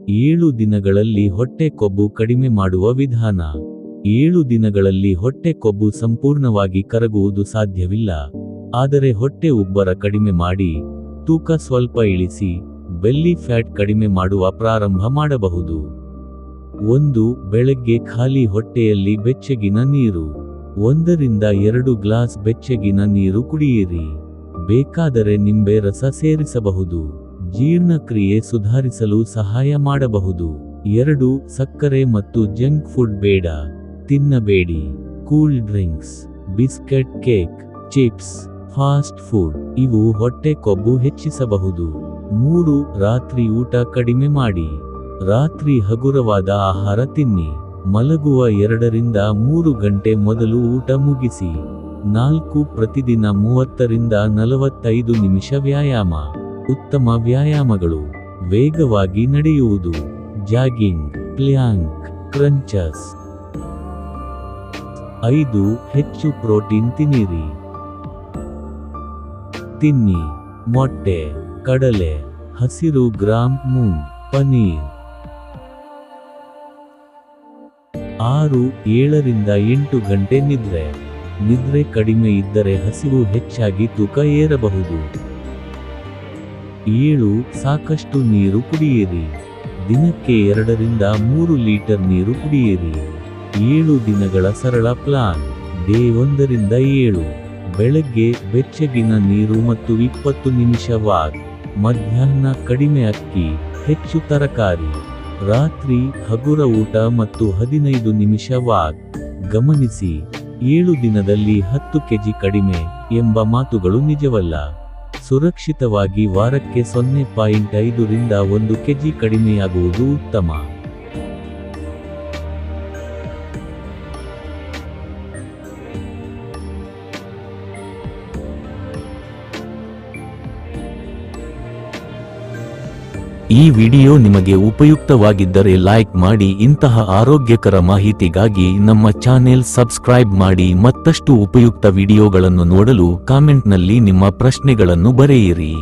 7 ದಿನಗಳಲ್ಲಿ ಹೊಟ್ಟೆ ಕೊಬ್ಬು ಕಡಿಮೆ ಮಾಡುವ ವಿಧಾನ. 7 ದಿನಗಳಲ್ಲಿ ಹೊಟ್ಟೆ ಕೊಬ್ಬು ಸಂಪೂರ್ಣವಾಗಿ ಕರಗುವುದು ಸಾಧ್ಯವಿಲ್ಲ. ಆದರೆ ಹೊಟ್ಟೆ ಉಬ್ಬರ ಕಡಿಮೆ ಮಾಡಿ, ತೂಕ ಸ್ವಲ್ಪ ಇಳಿಸಿ, ಬೆಲ್ಲಿ ಫ್ಯಾಟ್ ಕಡಿಮೆ ಮಾಡುವ ಪ್ರಾರಂಭ ಮಾಡಬಹುದು. 1. ಬೆಳಗ್ಗೆ ಖಾಲಿ ಹೊಟ್ಟೆಯಲ್ಲಿ ಬೆಚ್ಚಗಿನ ನೀರು. 1 ರಿಂದ 2 ಗ್ಲಾಸ್ ಬೆಚ್ಚಗಿನ ನೀರು ಕುಡಿಯಿರಿ. ಬೇಕಾದರೆ ನಿಂಬೆ ರಸ ಸೇರಿಸಬಹುದು. ಜೀರ್ಣಕ್ರಿಯೆ ಸುಧಾರಿಸಲು ಸಹಾಯ ಮಾಡಬಹುದು. 2. ಸಕ್ಕರೆ ಮತ್ತು ಜಂಕ್ ಫುಡ್ ಬೇಡ. ತಿನ್ನಬೇಡಿ. Cool drinks, biscuit, cake, chips, fast food ಇವು ಹೊಟ್ಟೆ ಕೊಬ್ಬು ಹೆಚ್ಚಿಸಬಹುದು. 3. ರಾತ್ರಿ ಊಟ ಕಡಿಮೆ ಮಾಡಿ. ರಾತ್ರಿ ಹಗುರವಾದ ಆಹಾರ ತಿನ್ನಿ. ಮಲಗುವ 2 ರಿಂದ 3 ಗಂಟೆ ಮೊದಲು ಊಟ ಮುಗಿಸಿ. 4. ಪ್ರತಿದಿನ 30 ರಿಂದ 45 ನಿಮಿಷ ವ್ಯಾಯಾಮ. ಉತ್ತಮ ವ್ಯಾಯಾಮಗಳು: ವೇಗವಾಗಿ ನಡೆಯುವುದು, ಜಾಗಿಂಗ್, ಪ್ಲ್ಯಾಂಕ್, ಕ್ರಂಚಸ್. 5. ಹೆಚ್ಚು ಪ್ರೋಟೀನ್ ತಿನ್ನಿರಿ. ತಿನ್ನಿ: ಮೊಟ್ಟೆ, ಕಡಲೆ, ಹಸಿರು ಗ್ರಾಂ ಮೂಂಗ್, ಪನೀರ್. 6. 7 ರಿಂದ 8 ಗಂಟೆ ನಿದ್ರೆ. ನಿದ್ರೆ ಕಡಿಮೆ ಇದ್ದರೆ ಹಸಿವು ಹೆಚ್ಚಾಗಿ ತೂಕ ಏರಬಹುದು. 7. ಸಾಕಷ್ಟು ನೀರು ಕುಡಿಯಿರಿ. ದಿನಕ್ಕೆ 2 ರಿಂದ 3 ಲೀಟರ್ ನೀರು ಕುಡಿಯಿರಿ. 7 ದಿನಗಳ ಸರಳ ಪ್ಲಾನ್. ಡೇ 1 ರಿಂದ 7. ಬೆಳಗ್ಗೆ ಬೆಚ್ಚಗಿನ ನೀರು ಮತ್ತು 20 ನಿಮಿಷ ವಾಕ್. ಮಧ್ಯಾಹ್ನ ಕಡಿಮೆ ಅಕ್ಕಿ, ಹೆಚ್ಚು ತರಕಾರಿ. ರಾತ್ರಿ ಹಗುರ ಊಟ ಮತ್ತು 15 ನಿಮಿಷ ವಾಕ್. ಗಮನಿಸಿ, 7 ದಿನದಲ್ಲಿ 10 ಕೆಜಿ ಕಡಿಮೆ ಎಂಬ ಮಾತುಗಳು ನಿಜವಲ್ಲ. ಸುರಕ್ಷಿತವಾಗಿ ವಾರಕ್ಕೆ 0.5 ರಿಂದ 1 ಕೆಜಿ ಕಡಿಮೆಯಾಗುವುದು ಉತ್ತಮ. ಈ ವಿಡಿಯೋ ನಿಮಗೆ ಉಪಯುಕ್ತವಾಗಿದ್ದರೆ ಲೈಕ್ ಮಾಡಿ. ಇಂತಹ ಆರೋಗ್ಯಕರ ಮಾಹಿತಿಗಾಗಿ ನಮ್ಮ ಚಾನೆಲ್ ಸಬ್ಸ್ಕ್ರೈಬ್ ಮಾಡಿ. ಮತ್ತಷ್ಟು ಉಪಯುಕ್ತ ವಿಡಿಯೋಗಳನ್ನು ನೋಡಲು ಕಾಮೆಂಟ್ನಲ್ಲಿ ನಿಮ್ಮ ಪ್ರಶ್ನೆಗಳನ್ನು ಬರೆಯಿರಿ.